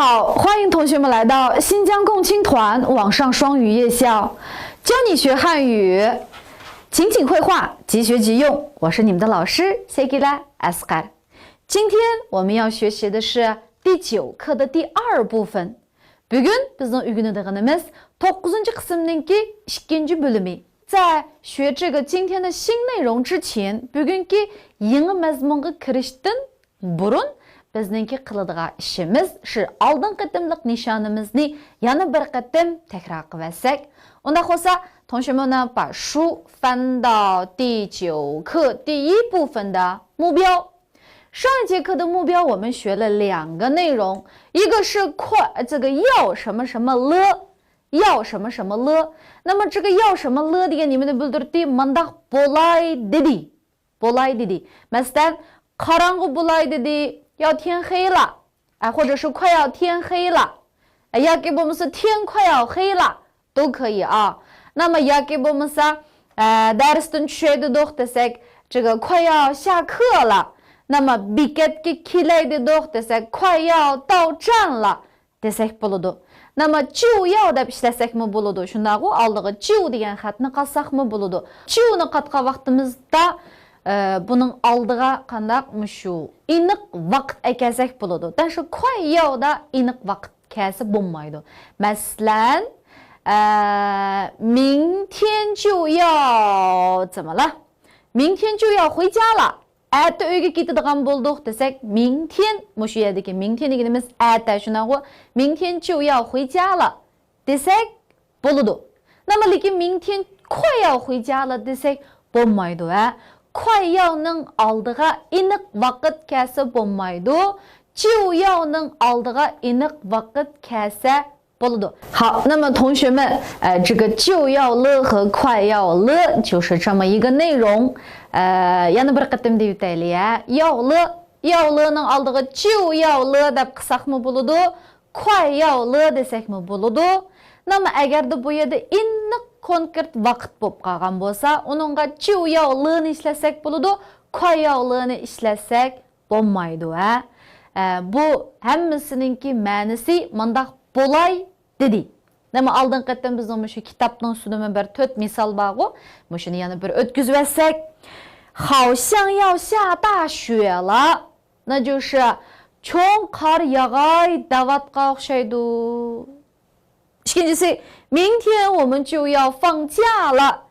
好，欢迎同学们来到新疆共青团网上双语夜校，教你学汉语，情景绘画，即学即用。我是你们的老师 Segila Asghar。今天我们要学习的是第9课的第2部分。Bugün bizning o'rganadiganimiz 9-cı qismninki 2-ci bölümü。在学这个今天的新内容之前 bugungi yangi mazmunga kirishdan burun bizningki qiladigan ishimiz是 oldingi qatimliq nishonimizni yana bir qatim takror qilsak. Unda bo'lsa 同学们呢把书翻到第9课第1部分的目标。上一节课的目标我们学了2个内容，一个是这个要什么什么了，要什么什么了。那么这个要什么了degan nimani bildirdi? Mundaq bo'lay dedi. Bo'lay dedi. Masalan, qarong'i bo'lay dedi. 要天黑了，或者是快要天黑了，yoki bo'lmasa天快要黑了都可以啊。那么yoki bo'lmasa darsdan tushaydidoq desak, 这个快要下课了。那么bekatga kelaydidoq desak, 快要到站了desak bo'ladi。那么就要deb ishlasakmi bo'ladi. Shundaq-ku oldiga就degan xatni qolsaqmi bo'ladi. Joni qatqa vaqtimizda bunun aldığa qandaq shu aniq vaqt ekesak bo'ladi. 但是快要的 aniq vaqt kelsa bo'lmaydi. Masalan, 明天就要怎么了？明天就要回家了。Erta uyga ketadigan bo'ldik desak, 明天 mushu yerdagi 明天 deganimiz erta shunaqu 明天就要回家了 desak bo'ladi. 那么lekin 明天快要回家了 desak bo'lmaydi. 快要能 aldığa aniq vaqt kelsa bo'lmaydi. 就要能 aldığa aniq vaqt kelsa bo'ladi. 好，那么同学们，这个就要了和快要了就是这么一个内容。yana bir qatim deb o'taylik ya. 要了能 aldığı 就要了 deb qilsaqmi bo'ladi, 快要了 desakmi bo'ladi. 那么agarda bu yerda aniq konkret vaqt bo'lib qolgan bo'lsa, uningga 就要了ni ishlasak bo'ladi, 快要了ni ishlasak bo'lmaydi. Bu hammasininki ma'nosi mundaq bo'lay dedi. Nima oldin qatim bizning shu kitobning ustida bir 4 misol bor-ku. Shuni yana bir o'tkazib olsak, 好像要下大雪了，那就是cho'ng qor yog'ay davatga o'xshaydi. İkincisi, 明天我们就要放假了.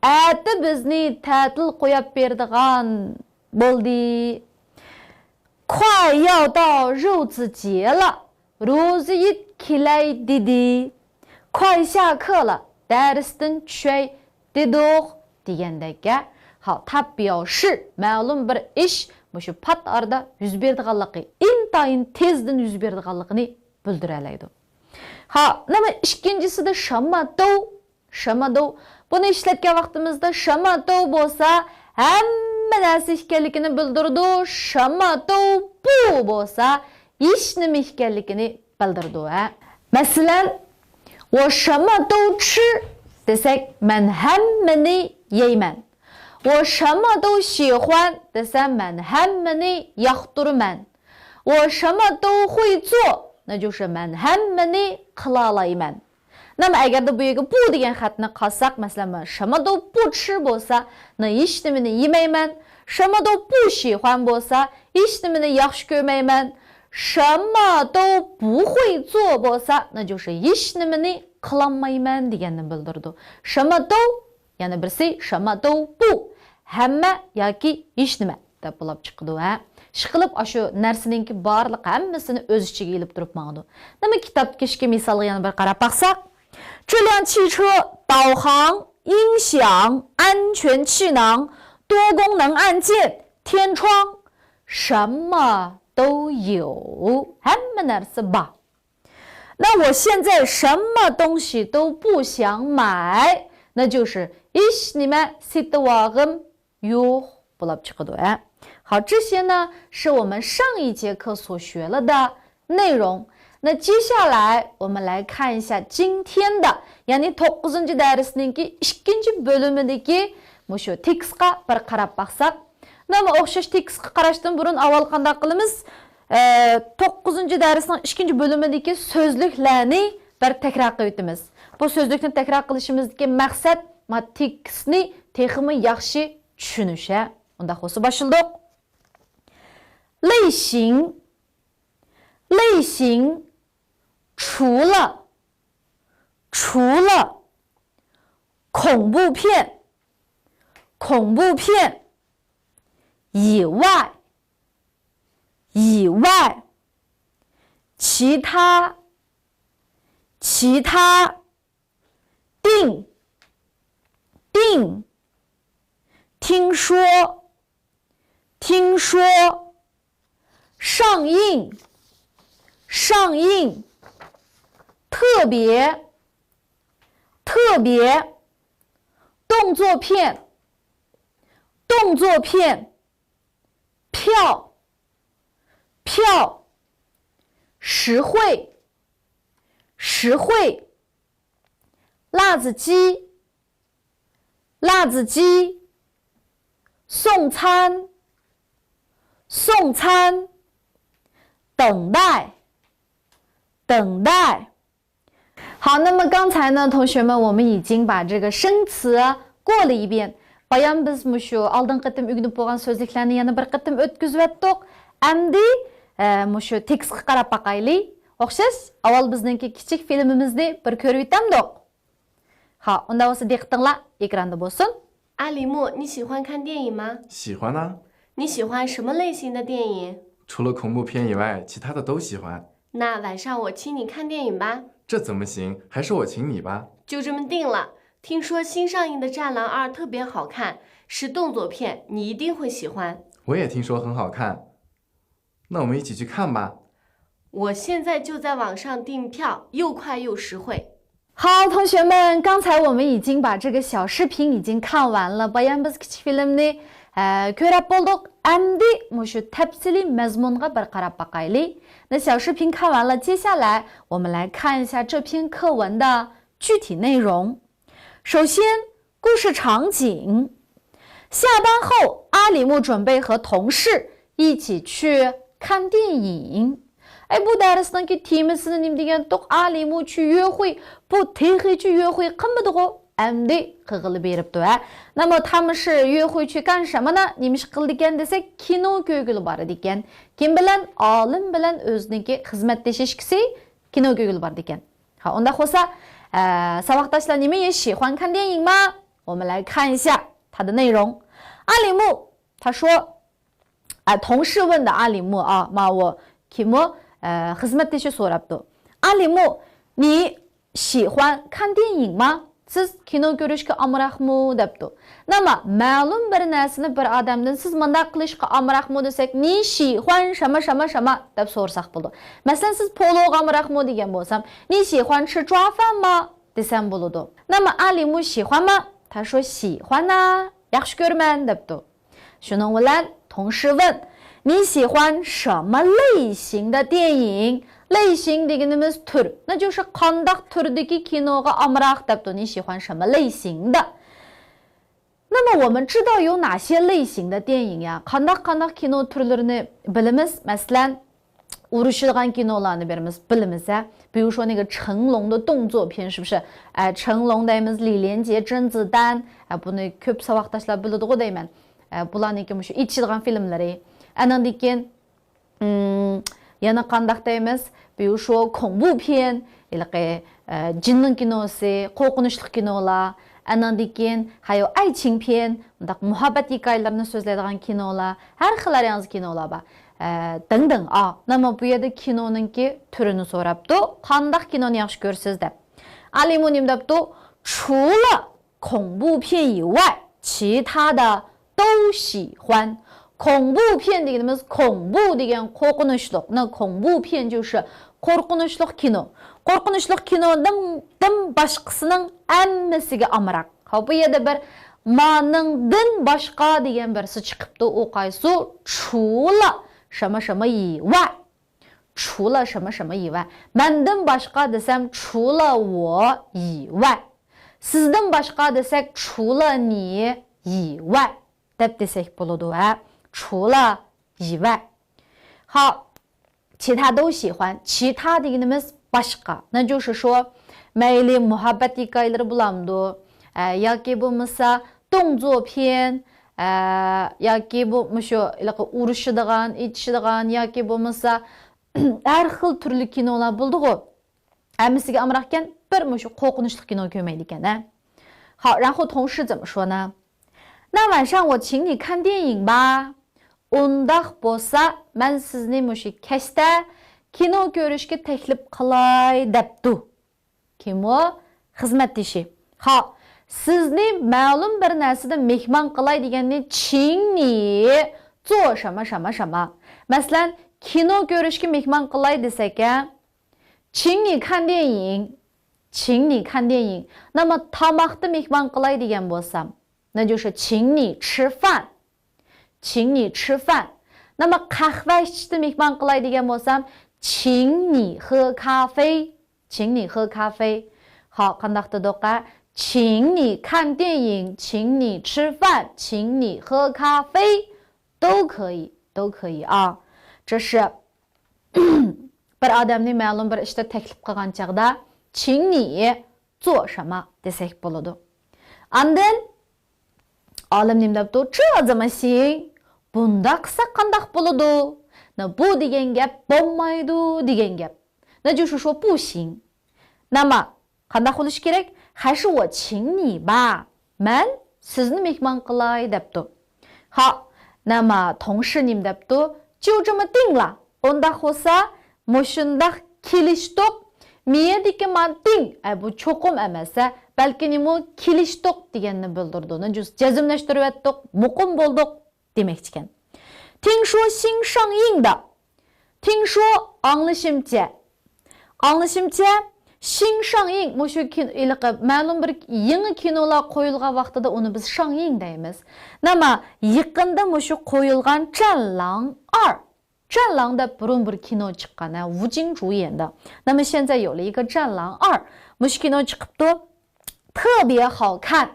Erta bizni ta'til qo'yib berdigan bo'ldi. 快要到肉子节了, ro'za it kelay dedi. 快下课了, darsdan tushay dedik degandek. 好，它表示 ma'lum bir ish mushu pat arada yuz berdiganligi, intayin tezdan yuz berdiganligini bildiradi. 好，那么ikincisi de 什么都 buni ishlatgan vaqtimizda 什么都 bo'lsa hamma narsa ekanligini bildirdi. 什么都不 bo'lsa hech nima ekanligini bildirdi. Masalan, 我什么都吃 desak, men hammani yeyman. 我什么都喜欢 desam, men hammani yoqtiraman. 我什么都会做 那就是 men hammani qila olayman. 那么 agarda bu yerga bu degan xatni qolsak, masalan, men 什么都不吃 bo'lsa, hech nimani yemayman. 什么都不喜欢 bo'lsa, hech nimani yaxshi ko'rmayman. 什么都不会做 bo'lsa, 那就是 hech nimani qilolmayman deganni bildirdi. 什么都 yana birisi 什么都不 hamma yoki hech nima deb bo'lib chiqdi. Shiqilib shu narsaninki barliq hammasini o'z ichiga elib turib maqdi. Nima kitobdagi misolga yana bir qarab baqsak, 这辆汽车导航、音响、安全气囊、多功能按键、天窗，什么都有 hamma narsa bor. 那我现在什么东西都不想买, 那就是 hech nima sotib yo'q bo'lib chiqadi. 好，这些呢是我们上一节课所学了的内容。那接下来我们来看一下今天的 ya'ni 9-cı darsninki 2-ci bölümidagi mushu tekstga bir qarab baqsak. Nima o'xshash tekstga qarashdan burun avval qanday qilamiz? 9. darsning 2. bölümündeki sözlüklerini bir tekrar qilib o'tamiz. Bu sözlükni tekrar qilishimizdagi maqsad tekstni texmi yaxshi tushunish. Unda xo'sa başladık. 类型除了恐怖片以外，其他听说上映特别动作片票实惠辣子鸡送餐等待。好，那么刚才呢，同学们，我们已经把这个生词过了一遍。Баян biz mushu алдын qıtım ügünüp болған sözlüklerini yana bir qıtım ötküzüp ettik. Әмді mushu tekstga qarab baqayli. O'xshash, avval bizningki kichik filmimizni bir ko'rib o'tamdik. Ha, unda bo'lsa diqqatinglar ekranda bo'lsin. 阿里木，你喜欢看电影吗？喜欢啊，你喜欢什么类型的电影？除了恐怖片以外，其他的都喜欢。那晚上我请你看电影吧。这怎么行？还是我请你吧。就这么定了。听说新上映的《战狼2》特别好看，是动作片，你一定会喜欢。我也听说很好看，那我们一起去看吧。我现在就在网上订票，又快又实惠。好，同学们，刚才我们已经把这个小视频已经看完了。Баян biz kichik filmni ko'rib bo'ldik. Endi mushu tafsili mazmunga bir qarab baqayli. 那小视频看完了，接下来我们来看一下这篇课文的具体内容。首先，故事场景：下班后，阿里木准备和同事一起去看电影。bu darsdagi temasini nima degandik? Ali mu去约会，bu texi约会qilmadi-ku. Endi qilib beribdi. 那么他们是约会去干什么呢? Nima ish qildi ekan desak, kino ko'ngili bor ekan. Kim bilan? Olim bilan o'ziniki xizmatdashishkisi kino ko'ngili bor ekan. Ha, unda xo'sa, saboqdoshlar nima也喜欢看电影吗？我们来看一下它的内容。阿里木他说，同事问的阿里木啊，我 Kimo xizmatdashi so'rabdi. Ali mu, 你喜欢看电影吗? Siz kino ko'rishga amroqmi debdi. 那么 ma'lum bir narsani bir odamdan siz bunday qilishga amroqmi desak, 你喜欢什么什么什么 deb so'rasak bo'ladi. Masalan, siz pologa amroqmi degan bo'lsam, 你喜欢吃抓饭吗 desam bo'ladi. 那么 Ali mu 喜欢吗? 他说喜欢啊, yaxshi ko'raman debdi. Shuning bilan 同事问 你喜欢什么类型的电影? 类型 deganimiz tur. 那就是 qandaq turdagi kinoga amroq debdi. 你喜欢什么类型的? 那么我们知道有哪些类型的电影呀? Qandaq kino turlarini bilamiz. Masalan, urushadigan kinolarni bilamiz. 比如说那个成龙的动作片是不是? 成龙deymiz, 李连杰、甄子丹. Buni ko'p saboqdoshlar biladi-ku deyman. Bularniki shu ichadigan filmlari. Andan keyin yana qandaq deymiz? 比如说恐怖片, ilaqi jinning kinosi, qo'rqinchli kinolar. Andan keyin hayo 爱情片, undaq muhabbat hikoyalarini so'zlaydigan kinolar, har xil yangi kinolar bor. 等等啊. 那么 bu yerda kinoninki turini so'rabdi. Qandaq kinoni yaxshi ko'rsiz deb. Ali mu nim debdi? 除了恐怖片以外，其他的都喜欢。 恐怖片 deganimiz 恐怖 degan qo'rqinchli. 那恐怖片就是 qo'rqinchli kino. Qo'rqinchli kinodan boshqasining hammasiga amroq. Xo'p, bu yerda bir ma'ningdan boshqa degan birsi chiqibdi. U qaysi? 除了什么什么以外。除了什么什么以外. Mendan boshqa desam 除了我以外. Sizdan boshqa desak 除了你以外 deb desak bo'ladi. 除了以外。好，其他都喜欢其他degенimiz başka 那就是说 mayli muhabbet hikayeleri bulamdı yoki bo'lmasa 动作片yoki bo'lmasa urushadigan etishadigan yoki bo'lmasa har xil turli kinolar bo'ldi-ku hammasiga amroqkan bir shu qo'rqinchli kino ko'rmaydi ekan好然后同事怎么说呢那晚上我请你看电影吧 undaq bo'lsa men sizni mushu kechda kino ko'rishga taklif qilay debdi kim o xizmatdoshi ha sizni ma'lum bir narsada mehmon qilay deganni chingni 做什么什么什么 masalan kino ko'rishga mehmon qilay desak请你看电影请你看电影那么tamoqni mehmon qilay degan bo'lsam 那就是请你吃饭请你吃饭那么 qahva ichishni mehmon qilay degan bo'lsam 请你喝咖啡请你喝咖啡好 qandaqdir do'qa 请你看电影请你吃饭请你喝咖啡都可以啊这是 bir odamni ma'lum bir ishda taklif qilgan chaqda 请你做什么 desak bo'ladi andin olim nima debdi 这怎么行 bunda qilsak qandaq bo'ladi bu degan gap bo'lmaydi degan gap 那就是说不行那么 qandaq bo'lish kerak 还是我请你吧 men sizni mehmon qilay debdi 好那么同事nima debdi 就这么定了 undaq bo'lsa mushundaq kelishdik miyadagi manting bu cho'qim emas balki nima kelishdik deganni bildirdi jazmlashtirib etdik muqim bo'ldik demek ekan 听说新上映的听说 anglashimcha 新上映 ma'lum bir yangi kinolar qo'yilgan vaqtida uni biz 上映 deymiz. Nima yaqinda mushu qo'yilgan 战狼2 战狼的 burun bir kino chiqqan, Wu Jing 主演的。那么现在有了一个战狼2 mushu kino chiqibdi, 特别好看。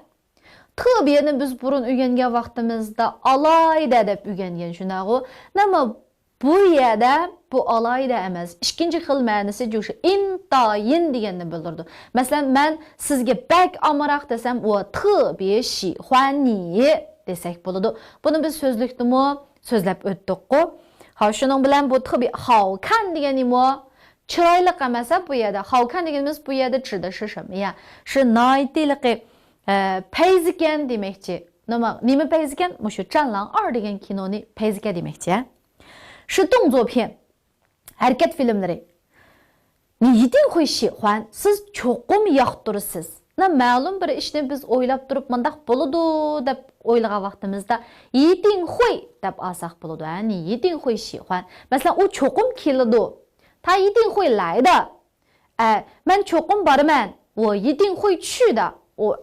特别呢biz burun o'rgangan vaqtimizda alayda deb o'rgangan shunaqo. Nima bu yerda bu alayda emas. Ikkinchi xil ma'nosi o'sha intayin deganni bildirdi. Masalan, men sizga bak amroq desam, o 特别喜欢你 desak bo'ladi. Buni biz so'zlikdimi so'zlab o'tdik-ku. Ha, shuning bilan bu 特别好看 deganimi chiroyli emas bu yerda. 好看 deganimiz bu yerda 指的是什么呀？是 noytiliqi payziken demekçi. Nima payziken? Mushu 战狼2 degan kinoni payziken demekçi. 是动作片, hareket filmleri. 你一定会喜欢, siz cho'qim yoqtirasiz. Ma'lum bir ishni biz o'ylab turib, mundaq bo'ladi deb o'ylagan vaqtimizda 一定会 deb olsak bo'ladi. 你一定会喜欢. Masalan, u cho'qim keladi. 他一定会来的. Men cho'qim boraman. 我一定会去的.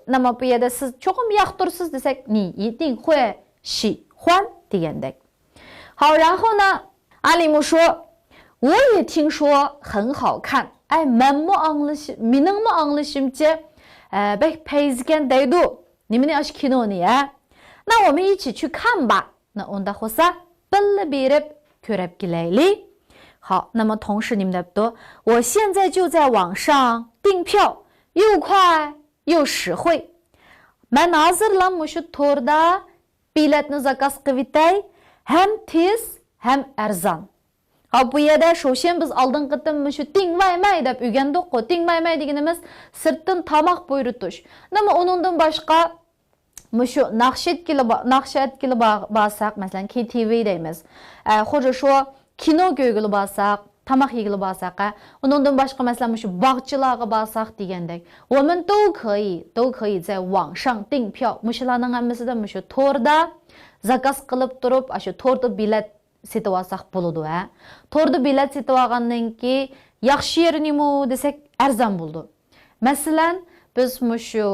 那么bu yerda siz cho'qim yoqtirasiz desak, 你一定会喜欢 degandek. 好，然后呢，阿里木说，我也听说很好看。menmi anglashimcha, bek payziken deydi. Nimani ash kinoni ya? 那我们一起去看吧。那unda bo'lsa, birga berib ko'rib kelaylik. 好，那么同时nima debdi? 我现在就在网上订票，又快又实惠. Men hozirlam mushu to'rda biletni zakaz qilib etay, hem tez hem arzon. Ha bu yerda sho'shen biz oldin qitim mushu tingmaymay deb o'rgandik-ku. Tingmaymay deganimiz sirtdan tomoq buyuritish. Nima uningdan boshqa mushu naqshatga borsak, masalan KTV deymiz. 或者说 kino ko'rgili borsak, tamoq yegili borsak, uningdan boshqa masalan mushu bog'chilarga borsak degandek. 我们都可以在网上订票. Mushularning hammasida mushu to'rda zakaz qilib turib, shu to'rda bilet setib olsak bo'ladi. To'rda bilet setib olgandan keyin yaxshi yeri nima desak arzon bo'ldi. Masalan, biz mushu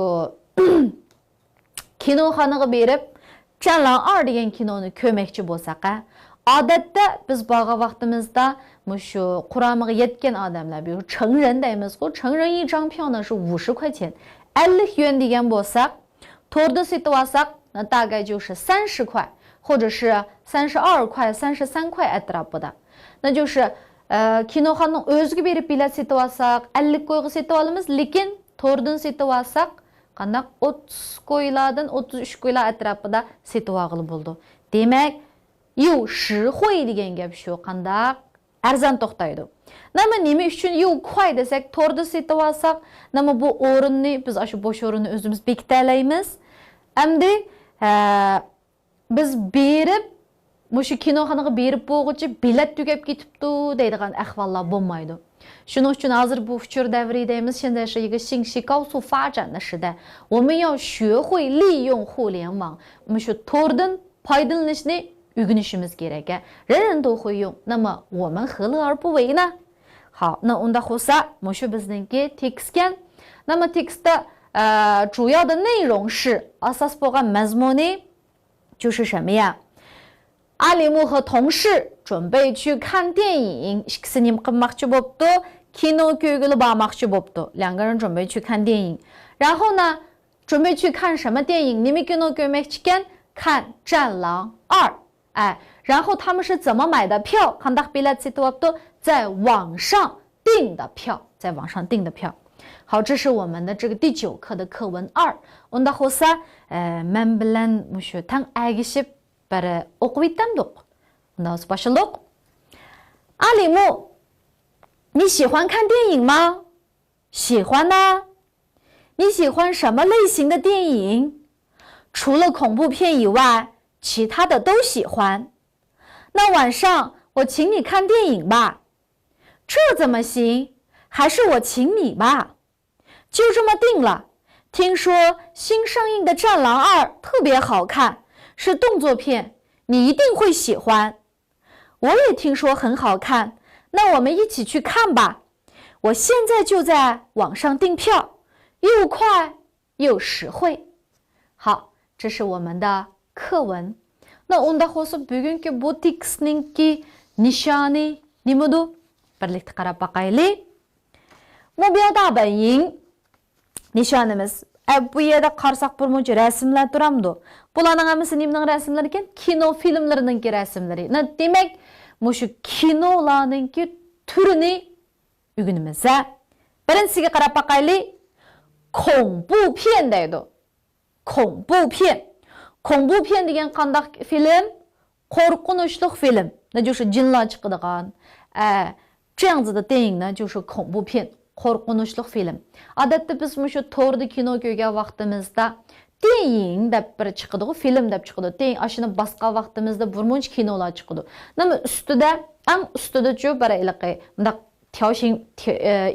kinoxonaga berib, 战狼2 degan kinoni ko'rmoqchi bo'lsak, odatda biz borgan vaqtimizda mushu quramiga yetgan odamlar, bu 成人 deymiz-ku, 成人一张票呢是50块钱, 50 yuan degan bo'lsak, to'rda setib olsak, 大概就是30块或者是32块、33块 atrofida. 那就是 kinoxonaning o'ziga berib bilet setib olsak 50 ko'yga setib olamiz, lekin to'rdan setib olsak qandaq 30 ko'ylardan 33 ko'ylar atrofida setib olg'ili bo'ldi. Demak, yu shixuy degan gap shu, qandaq arzon to'xtaydi. Nima uchun yu qo'y desak, to'rda setib olsak, bu o'rinni biz shu bo'sh o'rinni o'zimiz bekita olamiz. Endi biz berib shu kinoxonaga berib bo'lguncha bilet tugab ketibdi deydigan ahvollar bo'lmaydi. Shuning uchun hozir bu futur davridaymiz, 现在是一个信息高速发展的时代，我们要学会利用互联网，我们shu to'rdan foydalanishni öğrenişimiz gerek. 人人都会用，那么我们何乐而不为呢？好，那unda xusa shu bizningki tekstgan. 那么 tekstda 主要的内容是 asas bo'lgan mazmuni 就是什么呀？阿里木和同事准备去看电影，ikisini qilmoqchi bo'pti, kino ko'rgili bormoqchi bo'pti. 两个人准备去看电影。然后呢，准备去看什么电影？ nima kino ko'rmoqchi ekan? 看《战狼2》。然后他们是怎么买的票？ qandaq bilet setib olibdi? 在网上订的票，在网上订的票。好，这是我们的这个第9课的课文2。Unda xusa men bilan mushu tang agishib bir o'qib o'tamiz. Unda başladik. 阿里木，你喜欢看电影吗？喜欢呢。你喜欢什么类型的电影？除了恐怖片以外，其他的都喜欢。那晚上我请你看电影吧。这怎么行？还是我请你吧。就这么定了。听说新上映的《战狼2》特别好看，是动作片，你一定会喜欢。我也听说很好看，那我们一起去看吧。我现在就在网上订票，又快又实惠。好，这是我们的课文。那unda xusa bugungi bu tekstningki nishoni nimadu? Birlikda qarab boqaylik. 目标大本营 nishonimiz. Bu yerda qarasak bir muncha rasmlar turamdi. Bularning hammasi nimaning rasmlari ekan? Kino filmlarininki rasmlari. Demak, shu kinolarninki turini o'rganamiz. Birinchisiga qarab boqaylik. 恐怖片 deydi. 恐怖片. 恐怖片 degan qandaq film? Qo'rqinchli film. 那就是 jinlar chiqadigan. 这样子的电影呢就是恐怖片, qo'rqinchli film. Odatda biz shu to'rda kino ko'rgan vaqtimizda 电影 deb bir chiqadi, film deb chiqadi. 电影 ashuni boshqa vaqtimizda birmuncha kinolar chiqadi. Nima ustida, eng ustida ju barayliqi, bunda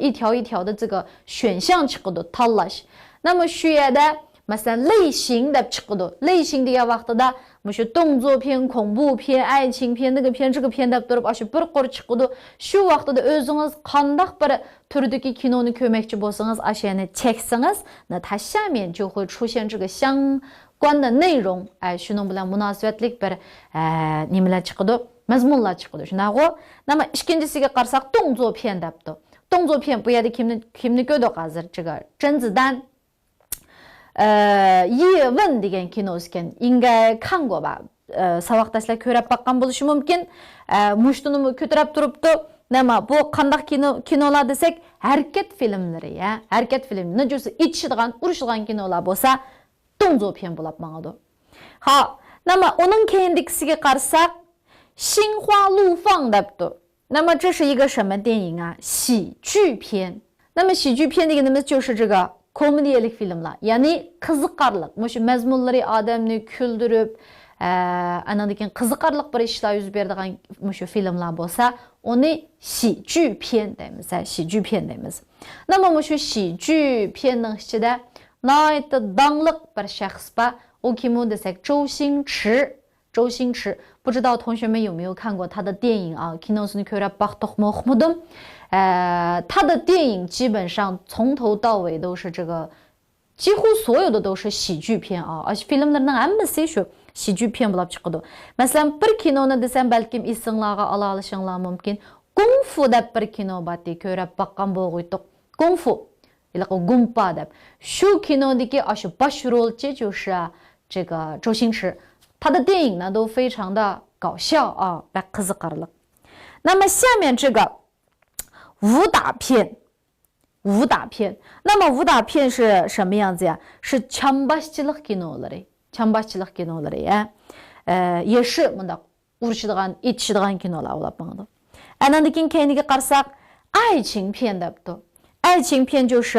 一条一条的这个选项 chiqadi, tanlash. 那么 shu yerda masalan 类型 deb chiqadi. 类型 degan vaqtida shu 动作片, 恐怖片, 爱情片, 那个片, 这个片 deb turib shu bir qor chiqadi. Shu vaqtida o'zingiz qandaq bir turdagi kinoni ko'rmoqchi bo'lsangiz, ashuni cheksangiz, 那它下面就会出现这个相关的内容. Shuning bilan munosabatlik bir nimalar chiqadi, mazmunlar chiqadi. Shunaqo. Nima ikkinchisiga qarasak 动作片 debdi. 动作片 bu yerda kimni ko'rdik hozir? 这个甄子丹 叶问 degan kinosi ekan. 应该看过吧? Saboqdagilar ko'rib boqqan bo'lishi mumkin. Mushtini ko'tarib turibdi. Nima bu qandaq kinolar desak, harakat filmlari, ya. Harakat filmi. Najisi ichishadigan, urishadigan kinolar bo'lsa, 动作片 bo'lib mangadi. Ha, nima uning keyindagisiga qarasak, 心花怒放 debdi. 那么这是一个什么电影啊？喜剧片。那么喜剧片 deganimiz 就是这个 komediyelik filmlar. Ya'ni qiziqarli. Shu mazmunlari odamni kuldirib, anandan qiziqarli bir ishlar yuz beradigan shu filmlar bo'lsa, uni 喜剧片 deymiz. 喜剧片 deymiz. 那么shu 喜剧片ning ichida nihoyatda dangliq bir shaxs bor. U kim desak, 周星驰. 周星驰，不知道同学们有没有看过他的电影啊 ？Kinosini ko'rib boqdikmi, o'qimadim. 他的电影基本上从头到尾都是这个，几乎所有的都是喜剧片啊。而且 filmlarning hammasi shu 喜剧片bo'lib chiqadi. Masalan, bir kinoni desam balkim esinglarga ola olishinglar mumkin. Kung Fu deb bir kino bor, ko'rib boqqan bo'lg'uydiq. Kung Fu, ilaqo Gumpa deb. Shu kinodagi shu bosh rolchi 就是这个周星驰。他的电影呢都非常的搞笑啊，来qiziqarli。那么下面这个武打片，武打片。那么武打片是什么样子呀？是枪把시치력 кинолары,枪把시치력 кинолары呀.也是뭔가 우르시드간, it시드간 кинолар 올ап 방도. Andan keyin keyiniga qarsak, 爱情片的爱情片就是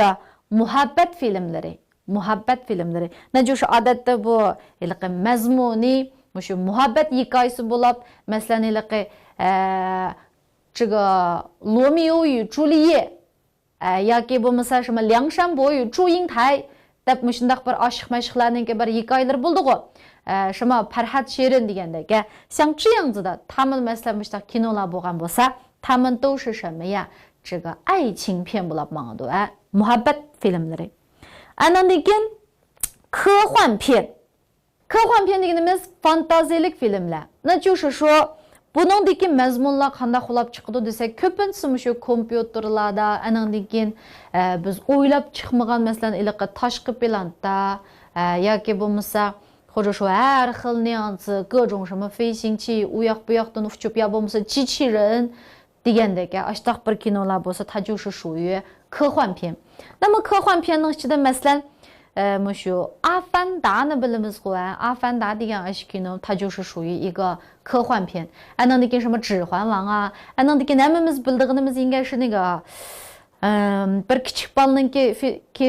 muhabbat filmlari, muhabbat filmlari. 那就是odatda bu iliqi mazmuni, mushu muhabbat hikoyasi bo'lib, masalan iliqi 这个罗密欧与朱丽叶 yoki bo'lmasa 什么梁山伯与祝英台 deb mushundaq bir oshiq mashqlarninki bir hikoyalar bo'ldi-ku. 什么 Farhad Shirin degandek. 像这样子的，他们 masalan mushundaq kinolar bo'lgan bo'lsa, 他们都是什么呀？这个爱情片bo'lib mangdu, muhabbat filmlari. Andan keyin 科幻片. 科幻片deganimiz fantaziyalik filmlar. 那就是说 buningdagi mazmunlar qanday bo'lib chiqdi desak, ko'pincha shu kompyuterlarda, andan keyin biz o'ylab chiqmagan masalan iliqi tashqi planda yoki bo'lmasa 或者说 har xil nyansi 各种什么飞行器 u yoq bu yoqdan uchib yo bo'lmasa 机器人 degandek ashtaq bir kinolar bo'lsa, 它就是属于科幻片. 那么科幻片ning ichida masalan shu Afandani bilamiz-ku, Afanda degan ash kino, 它就是属于一个科幻片. Andan keyin 什么指环王啊 andan keyin hammamiz bildiğimiz 应该是那个 bir kichik bolaninki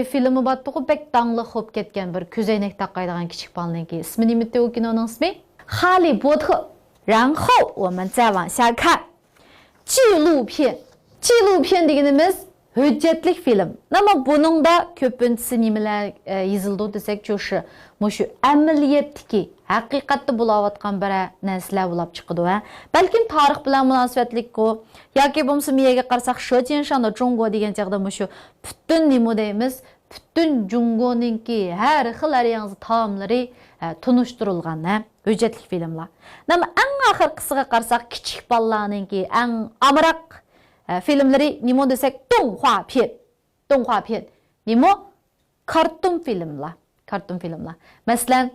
filmi bor-ku, bek tangli bo'lib ketgan bir ko'zoynak taqaydigan kichik bolaninki. Ismi nima edi u kinoning ismi? 哈利波特. 然后我们再往下看纪录片. 纪录片deganimiz hujjatlik film. 那么 buningda ko'pinchisi nimalar yozildi desak, 就是mushu amaliyotdagi haqiqatda bo'layotgan bir narsalar bo'lib chiqdi. Balkim tarix bilan munosabatlik-ku yoki bo'lmasa miyaga qarasak, 舌尖上的中国 degan chaqda mushu butun nima deymiz, butun Jungoninki har xil yangi taomlari tunishtirilgan hujjatlik filmlar. Nima eng oxirgisiga qarasak, kichik bolalarninki eng amroq filmlari nima desak, 动画片. 动画片 nima? Karton filmlar. Karton filmlar. Masalan,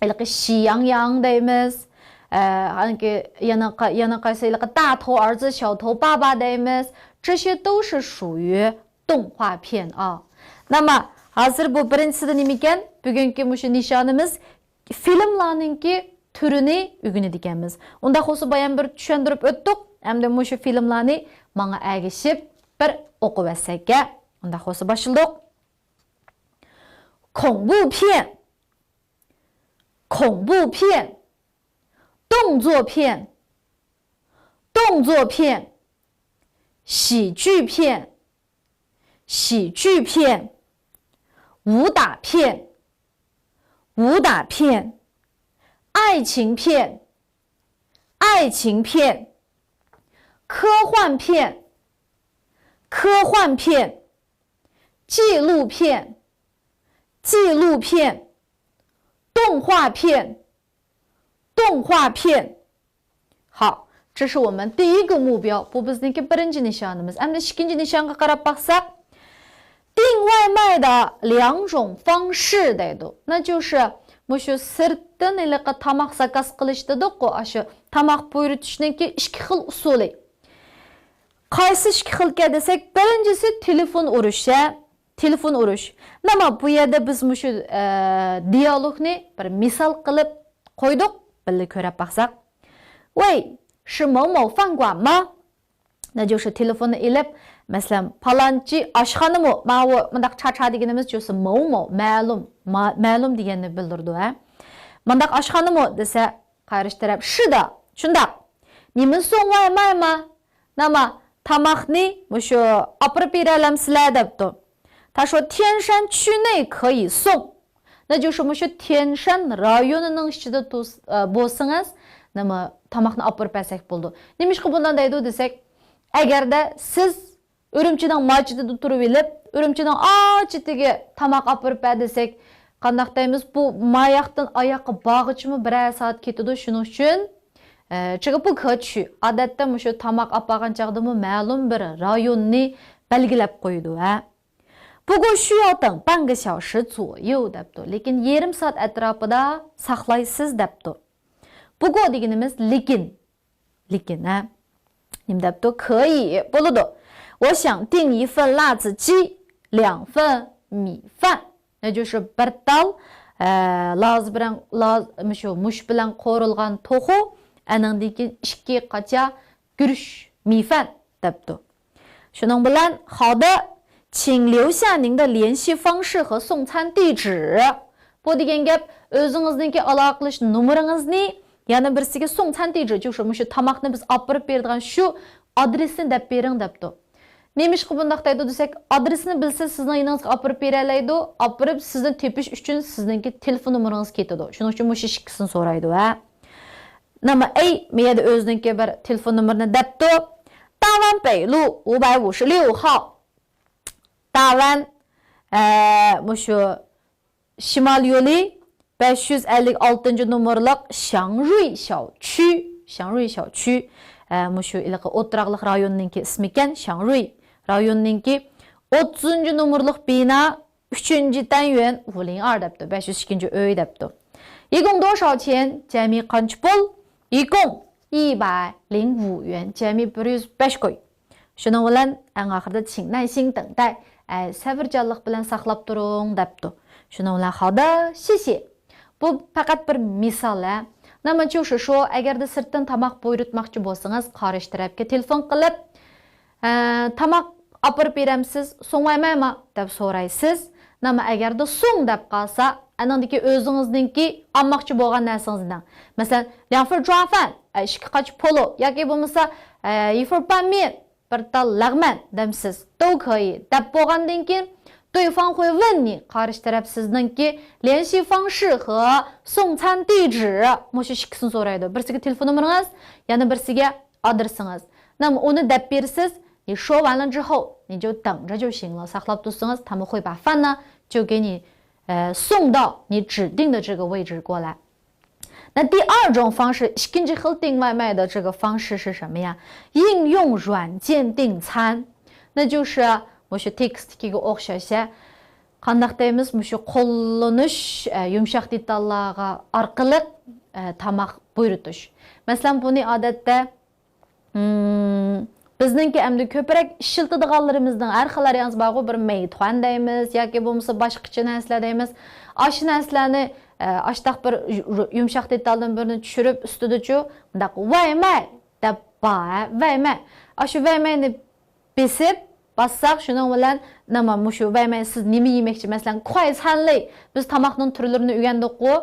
iliqi 喜羊羊 deymiz. yana qaysi iliqi 大头儿子小头爸爸 deymiz. 这些都是属于动画片啊. 那么 hozir bu birinchisida nima ekan? Bugungi mushu nishonimiz filmlarninki turini o'rganadiganmiz. Unda xususan bayan bir tushuntirib o'tdik. Hamda mushu filmlarni menga agishib bir o'qib olsak. Unda xususan boshildik. 恐怖片 恐怖片 动作片 动作片 喜剧片 喜剧片 武打片 武打片 爱情片 爱情片 科幻片 科幻片 纪录片 纪录片 动画片 动画片 好，这是我们第一个目标. Bu bizniki birinchi nishonimiz. Endi ikkinchi nishonga qarab baksak, 订外卖的两种方式 deydi. 那就是mushu sirtdan iliqi tamoq zakaz qilish dedik-ku, ashu tamoq buyurishninki ikki xil usuli. Qaysi ikki xilga desak, birinchisi telefon urish. Telefon urish. Nima bu yerda biz mushu dialogni bir misol qilib qo'ydik. Birga ko'rib baksak. 喂，是某某饭馆吗？ 那就是 telefonni ilib, masalan, palonchi oshxonami? Mana bu mundaq cha-cha deganimiz 就是某某 ma'lum, ma'lum deganni bildirdi. Mundaq oshxonami desa, qarshi taraf 是的, shundaq. 你们送外卖吗？ 那么 tamoqni mushu olib beralamsizlar debdi. 他说天山区内可以送. 那就是mushu 天山 rayonining ichida bo'lsangiz, nima tamoqni olib bersak bo'ldi. Nimishqa bundan deydi desak, agarda siz Urumchining masjidida turib olib, Urumchining ochitiga tamoq olib ber desak, qanday deymiz? Bu mayaqdan oyoqqa bog'ichmi 1 soat ketadi. Shuning uchun 这个不可取. Odatda mushu tamoq olib bergan chaqdami ma'lum bir rayonni belgilab qo'ydi. 不过需要等半个小时左右 debdi. Lekin yarim soat atrofida saqlaysiz debdi. 不过deganimiz lekin. Lekin 你们답도可以 bo'ladi. 我想订一份辣子鸡2份米饭 那就是bir tal laz bilan mush bilan qo'rilgan to'xu andan keyin 2 qacha guruch mifan dabdi. Shuning bilan 好的请留下您的联系方式和送餐地址. Bu degan gap o'zingizniki aloqa qilish nomeringizni yana birisiga送餐地址 就是shu tamoqni biz olib berib beradigan shu adresni deb bering dabdi. Nemishqa bundaq deydi desak, adresini bilsa sizning yiningizga olib berib beralaydi, olib berib sizni tepish uchun sizningki telefon nomeringiz ketadi. Shuning uchun mush ikkisini so'raydi va nima meyada o'ziningki bir telefon nomerini debdi. 大湾北路556号 大湾mushu Şimal yolu 556 numaralı Xiangrui 小区 Xiangrui 小区 mushu ilaqı o'tiraqlıq rayonunki ismi ekan Xiangrui rayonunki 30 numaralı bina 3.单元 502 debdi 502. öy debdi. 一共多少钱 cami qancha pul 一共105元 cami 105 qo'y. Shuning bilan eng oxirida 请耐心等待 sabırchanlik bilan saqlab turing debdi. Shuning bilan 好的谢谢. Bu faqat bir misol. Nima 就是说 agarda sirtdan tamoq buyurtmoqchi bo'lsangiz qarish tarafga telefon qilib tamoq olib berib beramsiz, so'ngmaymanmi deb so'raysiz. Nima agarda so'ng deb qolsa, anandagi o'zingizningki olmoqchi bo'lgan narsangizdan. Masalan, 2份抓饭 2 qaç polo yoki bo'lmasa 1份拌面 bir tal lag'man demsiz. 都可以 deb bo'lgandan keyin 对方会问你 qarshi taraf sizningki 联系方式和送餐地址 mushu ikkisini so'raydi. Birisiga telefon nomeringiz, yana birisiga adresingiz. 那么 onu deb bersiz, 你说完了之后你就等着就行了. Saqlab tursangiz, 他们会把饭呢就给你送到你指定的这个位置过来. 那第二种方式 ikinci xil 订外卖的这个方式是什么呀？应用软件订餐，那就是mushu tekstkiga o'xshasa qandaq deymiz mushu qo'llanish yumshoq detallarga orqali tamoq buyurtish. Masalan, buni odatda bizningki endi ko'proq ishiltadiganlarimizning har xil varianti bor. Bir Meituan deymiz yoki bo'lmasa boshqacha narsalar deymiz. Ash narsalarni ashtaq bir yumshoq detaldan birini tushirib ustida-chu bundaq vaymay deb bor. Vaymay. Ashu vaymayni besib bassak shuning bilan nima mushu vaymay siz nima yemoqchi? Masalan, kuaychanli biz tamoqning turlarini o'rgandik-ku.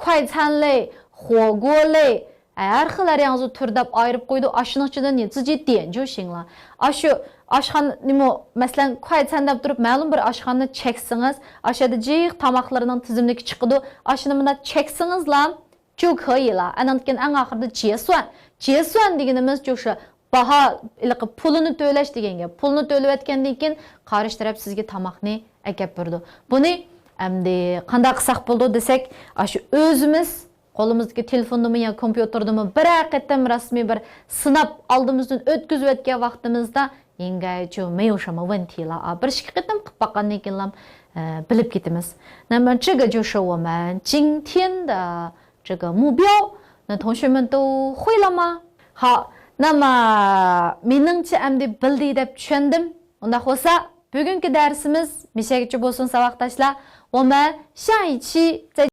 Kuaychanli, huoguoli her xil varianti tur deb ayirib qo'ydi. Ashning ichidan ni ziji dian jo xingla. Ashu ashxona nima masalan kuaychan deb turib ma'lum bir ashxonani cheksangiz, ashada jiq tamoqlarining tizimligi chiqadi. Ashni bunda cheksangizlar jo qo'yila. Andan keyin eng oxirida jesuan. Jesuan deganimiz o'sha baha ilaqib pulini to'lash deganga. Pulni to'lab etgandan keyin qarish taraf sizga tamoqni akab berdi. Buni endi qanday qilsak bo'ldi desak, shu o'zimiz qo'limizdagi telefondami yoki kompyuterdami bir haqiqatan rasmiy bir sinab oldimizdan o'tkazib o'tgan vaqtimizda engaychu meyushama ventila bir shiqitam qilib boqqandan keyin bilib ketamiz. 那么这个就是我们今天的这个目标。那同学们都会了吗？好。 那么meningcha endi bildi deb tushundim. Unda bo'lsa, bugungi darsimiz mishagicha bo'lsin savoqdoshlar. 我们下一期再